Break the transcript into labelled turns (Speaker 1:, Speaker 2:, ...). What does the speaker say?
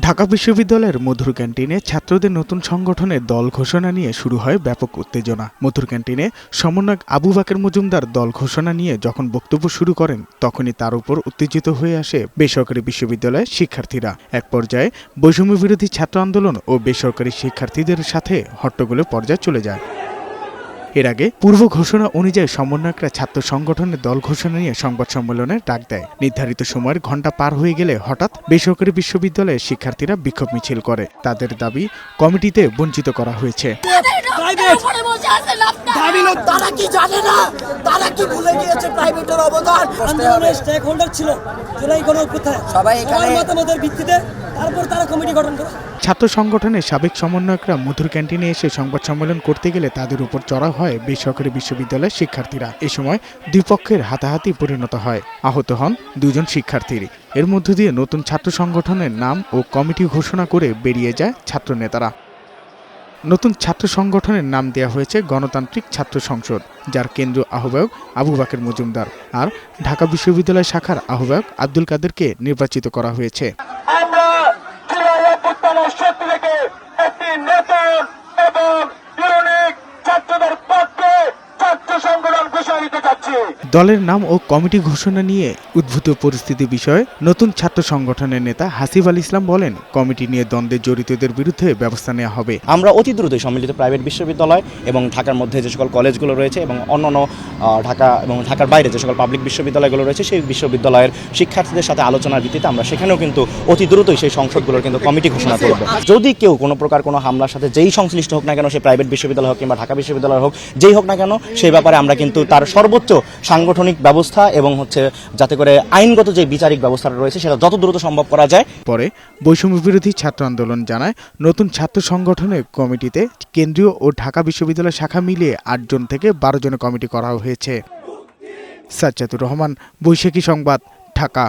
Speaker 1: ঢাকা বিশ্ববিদ্যালয়ের মধুর ক্যান্টিনে ছাত্রদের নতুন সংগঠনের দল ঘোষণা নিয়ে শুরু হয় ব্যাপক উত্তেজনা। মধুর ক্যান্টিনে সমন্বয়ক আবু বাকের মজুমদার দল ঘোষণা নিয়ে যখন বক্তব্য শুরু করেন, তখনই তার উপর উত্তেজিত হয়ে আসে বেসরকারি বিশ্ববিদ্যালয়ের শিক্ষার্থীরা। এক পর্যায়ে বৈষম্য বিরোধী ছাত্র আন্দোলন ও বেসরকারি শিক্ষার্থীদের সাথে হট্টগোলের পর্যায়ে চলে যায়। এর আগে পূর্ব ঘোষণা অনুযায়ী সমন্বয়করা ছাত্র সংগঠনের দল ঘোষণা নিয়ে সংবাদ সম্মেলনের ডাক দেয়। নির্ধারিত সময়ের ঘণ্টা পার হয়ে গেলে হঠাৎ বেসরকারি বিশ্ববিদ্যালয়ের শিক্ষার্থীরা বিক্ষোভ মিছিল করে। তাদের দাবি কমিটিতে বঞ্চিত করা হয়েছে। ছাত্র সংগঠনের সাবেক সমন্বয়করা মধুর ক্যান্টিনে এসে সংবাদ সম্মেলন করতে গেলে তাদের উপর চড়াও হয় বেসরকারি বিশ্ববিদ্যালয়ের শিক্ষার্থীরা। এ সময় দুই পক্ষের হাতাহাতি পরিণত হয়, আহত হন দুজন শিক্ষার্থী। এর মধ্য দিয়ে নতুন ছাত্র সংগঠনের নাম ও কমিটি ঘোষণা করে বেরিয়ে যায় ছাত্র নেতারা। নতুন ছাত্র সংগঠনের নাম দেওয়া হয়েছে গণতান্ত্রিক ছাত্র সংসদ, যার কেন্দ্রীয় আহ্বায়ক আবু বাকের মজুমদার আর ঢাকা বিশ্ববিদ্যালয় শাখার আহ্বায়ক আব্দুল কাদেরকে নির্বাচিত করা হয়েছে।
Speaker 2: একটি নতুন এবং ইউনিক ছাত্রদের পক্ষে ছাত্র সংগঠন ঘোষণা দিতে চাচ্ছি।
Speaker 1: দলের নাম ও কমিটি ঘোষণা নিয়ে উদ্ভূত পরিস্থিতি বিষয়ে নতুন ছাত্র সংগঠনের নেতা হাসিব আল ইসলাম বলেন, কমিটি নিয়ে দ্বন্দ্বে জড়িতদের বিরুদ্ধে ব্যবস্থা নেওয়া হবে।
Speaker 3: আমরা অতি দ্রুতই সম্মিলিত প্রাইভেট বিশ্ববিদ্যালয় এবং ঢাকার মধ্যে যে সকল কলেজগুলো রয়েছে এবং অন্যান্য ঢাকা এবং ঢাকার বাইরে যে সকল পাবলিক বিশ্ববিদ্যালয়গুলো রয়েছে, সেই বিশ্ববিদ্যালয়ের শিক্ষার্থীদের সাথে আলোচনার ভিত্তিতে আমরা সেখানেও কিন্তু অতি দ্রুতই সেই সংসদগুলোর কিন্তু কমিটি ঘোষণা করব। যদি কেউ কোনো প্রকার কোনো হামলার সাথে যেই সংশ্লিষ্ট হোক না কেন, সে প্রাইভেট বিশ্ববিদ্যালয় হোক কিংবা ঢাকা বিশ্ববিদ্যালয় হোক, যেই হোক না কেন, সেই ব্যাপারে আমরা কিন্তু তার সর্বোচ্চ সাংগঠনিক ব্যবস্থা এবং যাতে করে আইনগত যে বিচারিক ব্যবস্থাটা রয়েছে সেটা যত দ্রুত সম্ভব করা যায়।
Speaker 1: পরে বৈষম্য বিরোধী ছাত্র আন্দোলন জানায়, নতুন ছাত্র সংগঠনের কমিটিতে কেন্দ্রীয় ও ঢাকা বিশ্ববিদ্যালয় শাখা মিলিয়ে ৮ জন থেকে ১২ জনের কমিটি করা হয়েছে। সাজ্জাদুর রহমান, বৈশাখী সংবাদ, ঢাকা।